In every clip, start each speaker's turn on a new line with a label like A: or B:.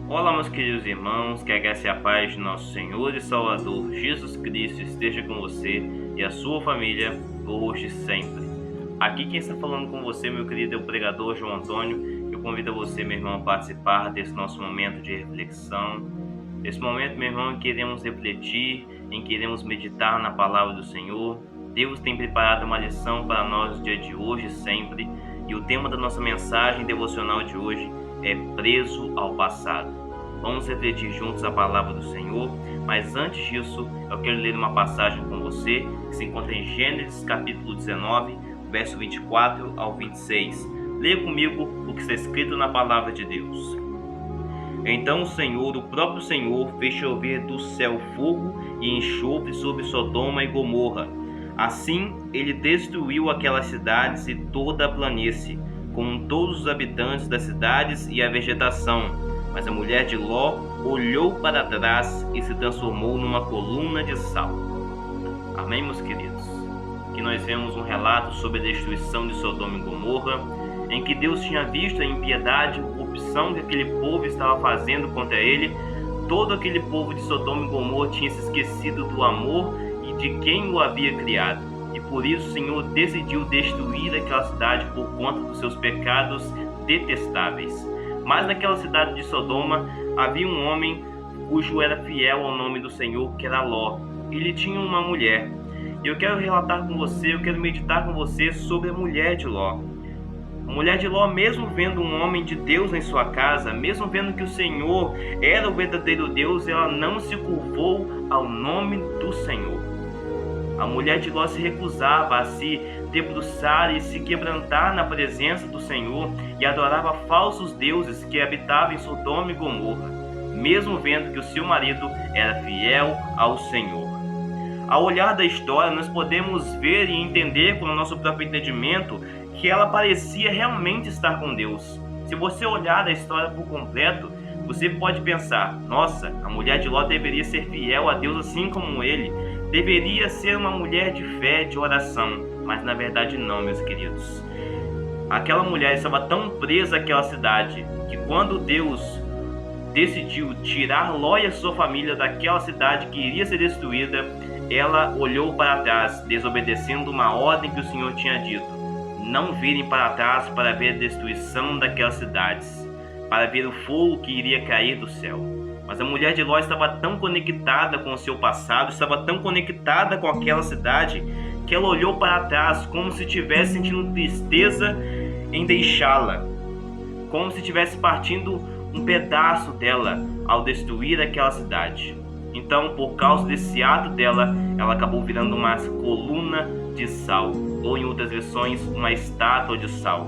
A: Olá, meus queridos irmãos, que a graça e a paz de nosso Senhor e Salvador Jesus Cristo esteja com você e a sua família hoje e sempre. Aqui quem está falando com você, meu querido, é o pregador João Antônio. Eu convido você, meu irmão, a participar desse nosso momento de reflexão. Nesse momento, meu irmão, queremos refletir, queremos meditar na palavra do Senhor. Deus tem preparado uma lição para nós no dia de hoje e sempre. E o tema da nossa mensagem devocional de hoje é preso ao passado. Vamos refletir juntos a palavra do Senhor, mas antes disso, eu quero ler uma passagem com você que se encontra em Gênesis capítulo 19, verso 24 ao 26. Leia comigo o que está escrito na palavra de Deus. Então o próprio Senhor, fez chover do céu fogo e enxofre sobre Sodoma e Gomorra. Assim, ele destruiu aquelas cidades e toda a planície, com todos os habitantes das cidades e a vegetação. Mas a mulher de Ló olhou para trás e se transformou numa coluna de sal. Amém, meus queridos? Aqui nós vemos um relato sobre a destruição de Sodoma e Gomorra, em que Deus tinha visto a impiedade e a corrupção que aquele povo estava fazendo contra ele. Todo aquele povo de Sodoma e Gomorra tinha se esquecido do amor e de quem o havia criado. E por isso o Senhor decidiu destruir aquela cidade por conta dos seus pecados detestáveis. Mas naquela cidade de Sodoma havia um homem cujo era fiel ao nome do Senhor, que era Ló. Ele tinha uma mulher. E eu quero relatar com você, eu quero meditar com você sobre a mulher de Ló. A mulher de Ló, mesmo vendo um homem de Deus em sua casa, mesmo vendo que o Senhor era o verdadeiro Deus, ela não se curvou ao nome do Senhor. A mulher de Ló se recusava a se debruçar e se quebrantar na presença do Senhor e adorava falsos deuses que habitavam em Sodoma e Gomorra, mesmo vendo que o seu marido era fiel ao Senhor. Ao olhar da história, nós podemos ver e entender com o nosso próprio entendimento que ela parecia realmente estar com Deus. Se você olhar a história por completo, você pode pensar: nossa, a mulher de Ló deveria ser fiel a Deus assim como ele. Deveria ser uma mulher de fé, de oração, mas na verdade não, meus queridos. Aquela mulher estava tão presa àquela cidade que quando Deus decidiu tirar Ló e a sua família daquela cidade que iria ser destruída, ela olhou para trás, desobedecendo uma ordem que o Senhor tinha dito: não virem para trás para ver a destruição daquelas cidades, para ver o fogo que iria cair do céu. Mas a mulher de Ló estava tão conectada com o seu passado, estava tão conectada com aquela cidade, que ela olhou para trás como se estivesse sentindo tristeza em deixá-la, como se estivesse partindo um pedaço dela ao destruir aquela cidade. Então, por causa desse ato dela, ela acabou virando uma coluna de sal, ou em outras versões, uma estátua de sal.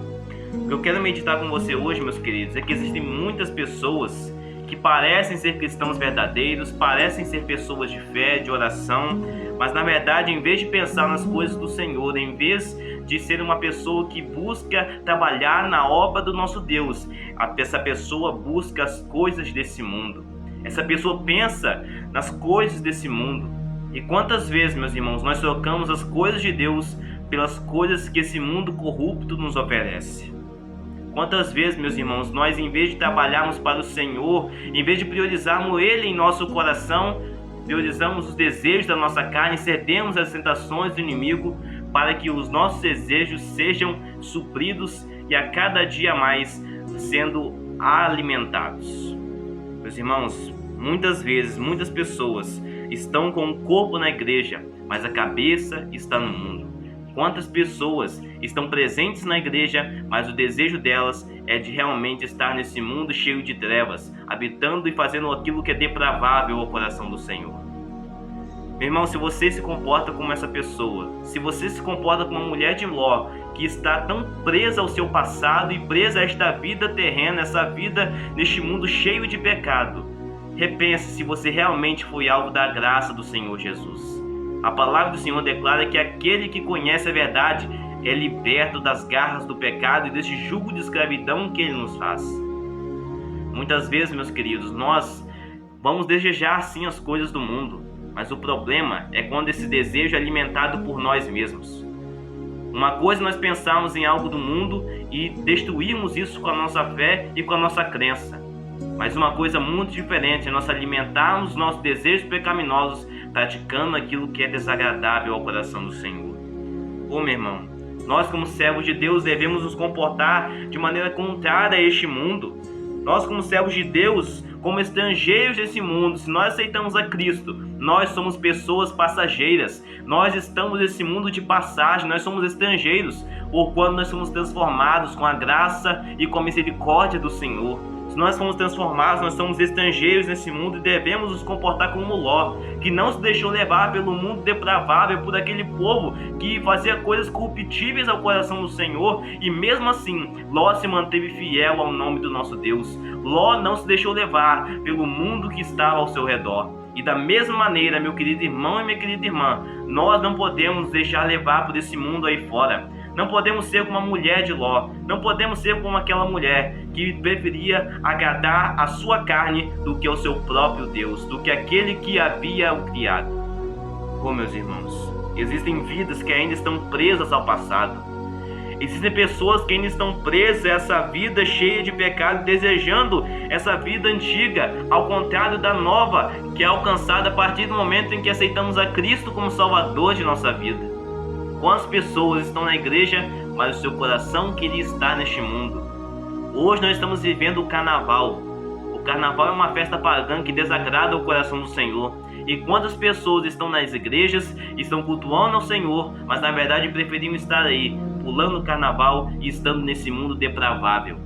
A: O que eu quero meditar com você hoje, meus queridos, é que existem muitas pessoas que parecem ser cristãos verdadeiros, parecem ser pessoas de fé, de oração, mas na verdade, em vez de pensar nas coisas do Senhor, em vez de ser uma pessoa que busca trabalhar na obra do nosso Deus, essa pessoa busca as coisas desse mundo. Essa pessoa pensa nas coisas desse mundo. E quantas vezes, meus irmãos, nós trocamos as coisas de Deus pelas coisas que esse mundo corrupto nos oferece? Quantas vezes, meus irmãos, nós, em vez de trabalharmos para o Senhor, em vez de priorizarmos Ele em nosso coração, priorizamos os desejos da nossa carne, cedemos às tentações do inimigo para que os nossos desejos sejam supridos e a cada dia mais sendo alimentados. Meus irmãos, muitas vezes, muitas pessoas estão com o corpo na igreja, mas a cabeça está no mundo. Quantas pessoas estão presentes na igreja, mas o desejo delas é de realmente estar nesse mundo cheio de trevas, habitando e fazendo aquilo que é depravável ao coração do Senhor. Meu irmão, se você se comporta como essa pessoa, se você se comporta como uma mulher de Ló, que está tão presa ao seu passado e presa a esta vida terrena, essa vida neste mundo cheio de pecado, repense se você realmente foi alvo da graça do Senhor Jesus. A palavra do Senhor declara que aquele que conhece a verdade é liberto das garras do pecado e deste jugo de escravidão que ele nos faz. Muitas vezes, meus queridos, nós vamos desejar sim as coisas do mundo, mas o problema é quando esse desejo é alimentado por nós mesmos. Uma coisa é nós pensarmos em algo do mundo e destruirmos isso com a nossa fé e com a nossa crença. Mas uma coisa muito diferente é nós alimentarmos nossos desejos pecaminosos praticando aquilo que é desagradável ao coração do Senhor. Ô meu irmão, nós como servos de Deus devemos nos comportar de maneira contrária a este mundo. Nós como servos de Deus, como estrangeiros desse mundo, se nós aceitamos a Cristo, nós somos pessoas passageiras. Nós estamos nesse mundo de passagem, nós somos estrangeiros, por quando nós somos transformados com a graça e com a misericórdia do Senhor. Se nós fomos transformados, nós somos estrangeiros nesse mundo e devemos nos comportar como Ló, que não se deixou levar pelo mundo depravável, por aquele povo que fazia coisas corruptíveis ao coração do Senhor, e mesmo assim, Ló se manteve fiel ao nome do nosso Deus. Ló não se deixou levar pelo mundo que estava ao seu redor. E da mesma maneira, meu querido irmão e minha querida irmã, nós não podemos deixar levar por esse mundo aí fora. Não podemos ser como a mulher de Ló. Não podemos ser como aquela mulher que preferia agradar a sua carne do que ao seu próprio Deus, do que aquele que havia o criado. Oh, meus irmãos, existem vidas que ainda estão presas ao passado. Existem pessoas que ainda estão presas a essa vida cheia de pecado, desejando essa vida antiga, ao contrário da nova, que é alcançada a partir do momento em que aceitamos a Cristo como Salvador de nossa vida. Quantas pessoas estão na igreja, mas o seu coração queria estar neste mundo? Hoje nós estamos vivendo o carnaval. O carnaval é uma festa pagã que desagrada o coração do Senhor. E quantas pessoas estão nas igrejas, estão cultuando ao Senhor, mas na verdade preferiam estar aí, pulando o carnaval e estando nesse mundo depravável.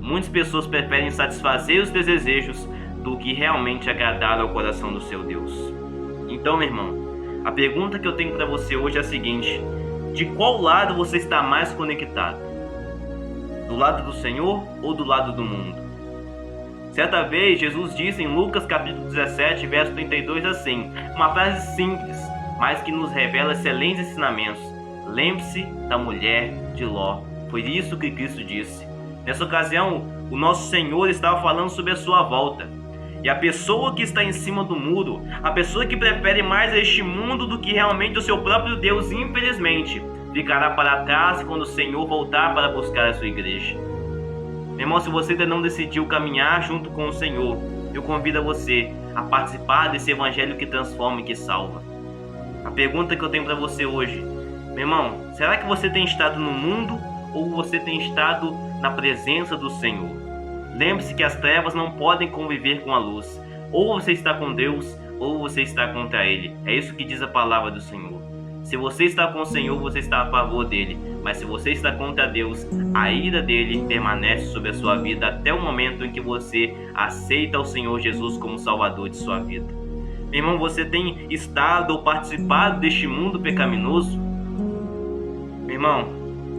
A: Muitas pessoas preferem satisfazer os seus desejos do que realmente agradar ao coração do seu Deus. Então, meu irmão, a pergunta que eu tenho para você hoje é a seguinte: de qual lado você está mais conectado? Do lado do Senhor ou do lado do mundo? Certa vez, Jesus disse em Lucas capítulo 17, verso 32 assim, uma frase simples, mas que nos revela excelentes ensinamentos. Lembre-se da mulher de Ló. Foi isso que Cristo disse. Nessa ocasião, o nosso Senhor estava falando sobre a sua volta. E a pessoa que está em cima do muro, a pessoa que prefere mais este mundo do que realmente o seu próprio Deus, infelizmente, ficará para trás quando o Senhor voltar para buscar a sua igreja. Meu irmão, se você ainda não decidiu caminhar junto com o Senhor, eu convido a você a participar desse evangelho que transforma e que salva. A pergunta que eu tenho para você hoje: meu irmão, será que você tem estado no mundo ou você tem estado na presença do Senhor? Lembre-se que as trevas não podem conviver com a luz. Ou você está com Deus, ou você está contra Ele. É isso que diz a palavra do Senhor. Se você está com o Senhor, você está a favor dele. Mas se você está contra Deus, a ira dele permanece sobre a sua vida até o momento em que você aceita o Senhor Jesus como Salvador de sua vida. Meu irmão, você tem estado ou participado deste mundo pecaminoso? Meu irmão,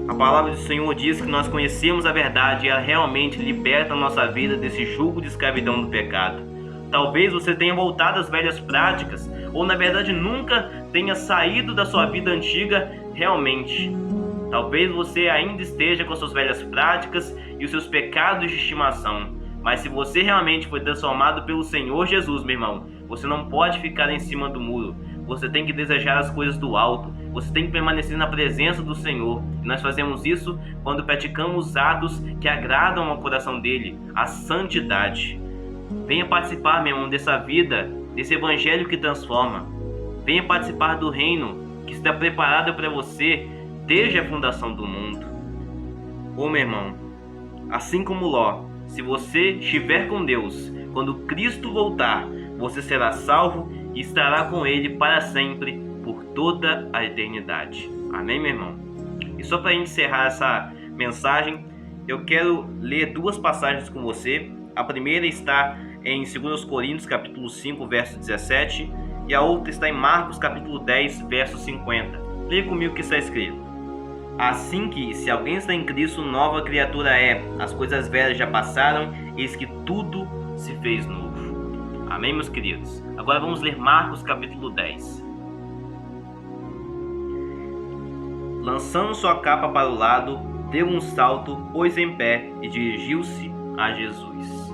A: a palavra do Senhor diz que nós conhecemos a verdade e ela realmente liberta a nossa vida desse jugo de escravidão do pecado. Talvez você tenha voltado às velhas práticas, ou na verdade nunca tenha saído da sua vida antiga realmente. Talvez você ainda esteja com as suas velhas práticas e os seus pecados de estimação. Mas se você realmente foi transformado pelo Senhor Jesus, meu irmão, você não pode ficar em cima do muro. Você tem que desejar as coisas do alto. Você tem que permanecer na presença do Senhor. E nós fazemos isso quando praticamos atos que agradam ao coração dele, a santidade. Venha participar, meu irmão, dessa vida, desse evangelho que transforma. Venha participar do reino que está preparado para você desde a fundação do mundo. Ô meu irmão, assim como Ló, se você estiver com Deus, quando Cristo voltar, você será salvo e estará com Ele para sempre, por toda a eternidade. Amém, meu irmão? E só para encerrar essa mensagem, eu quero ler duas passagens com você. A primeira está em 2 Coríntios, capítulo 5, verso 17, e a outra está em Marcos, capítulo 10, verso 50. Leia comigo o que está escrito. Assim que, se alguém está em Cristo, nova criatura é. As coisas velhas já passaram, eis que tudo se fez novo. Amém, meus queridos? Agora vamos ler Marcos, capítulo 10. Lançando sua capa para o lado, deu um salto, pôs em pé e dirigiu-se a Jesus.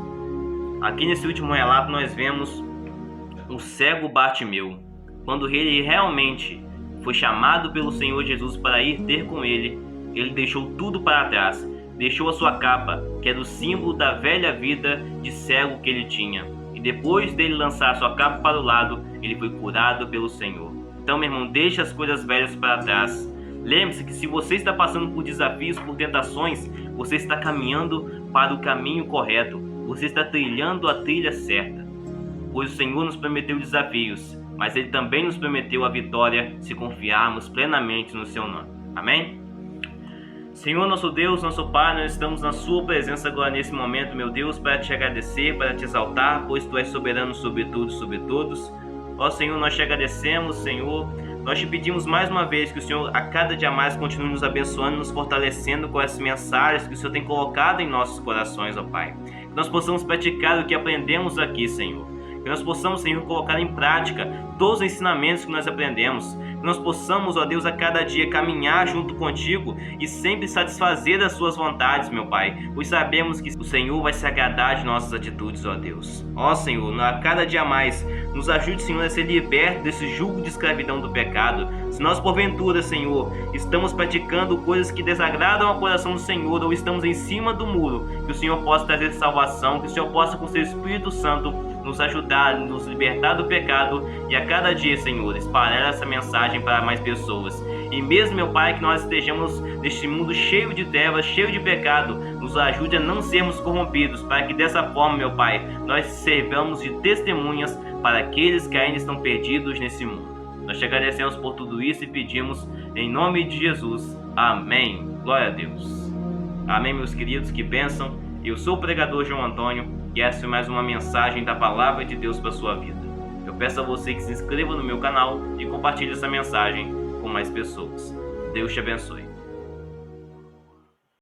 A: Aqui nesse último relato nós vemos o cego Bartimeu. Quando ele realmente foi chamado pelo Senhor Jesus para ir ter com ele, ele deixou tudo para trás, deixou a sua capa, que era o símbolo da velha vida de cego que ele tinha. E depois dele lançar a sua capa para o lado, ele foi curado pelo Senhor. Então, meu irmão, deixe as coisas velhas para trás. Lembre-se que se você está passando por desafios, por tentações, você está caminhando para o caminho correto. Você está trilhando a trilha certa. Pois o Senhor nos prometeu desafios, mas Ele também nos prometeu a vitória se confiarmos plenamente no Seu nome. Amém? Senhor, nosso Deus, nosso Pai, nós estamos na Sua presença agora nesse momento, meu Deus, para Te agradecer, para Te exaltar, pois Tu és soberano sobre tudo e sobre todos. Ó Senhor, nós Te agradecemos, Senhor. Nós Te pedimos mais uma vez que o Senhor a cada dia mais continue nos abençoando, nos fortalecendo com essas mensagens que o Senhor tem colocado em nossos corações, ó Pai. Que nós possamos praticar o que aprendemos aqui, Senhor. Que nós possamos, Senhor, colocar em prática todos os ensinamentos que nós aprendemos. Que nós possamos, ó Deus, a cada dia caminhar junto contigo e sempre satisfazer as suas vontades, meu Pai. Pois sabemos que o Senhor vai se agradar de nossas atitudes, ó Deus. Ó Senhor, a cada dia mais, nos ajude, Senhor, a ser liberto desse jugo de escravidão do pecado. Se nós, porventura, Senhor, estamos praticando coisas que desagradam ao coração do Senhor ou estamos em cima do muro, que o Senhor possa trazer salvação, que o Senhor possa, com seu Espírito Santo, nos ajudar, nos libertar do pecado e a cada dia, Senhor, espalhar essa mensagem para mais pessoas. E mesmo, meu Pai, que nós estejamos neste mundo cheio de trevas, cheio de pecado, nos ajude a não sermos corrompidos, para que dessa forma, meu Pai, nós servamos de testemunhas para aqueles que ainda estão perdidos nesse mundo. Nós te agradecemos por tudo isso e pedimos em nome de Jesus. Amém. Glória a Deus. Amém, meus queridos, que bênção. Eu sou o pregador João Antônio e essa é mais uma mensagem da Palavra de Deus para a sua vida. Eu peço a você que se inscreva no meu canal e compartilhe essa mensagem com mais pessoas. Deus te abençoe.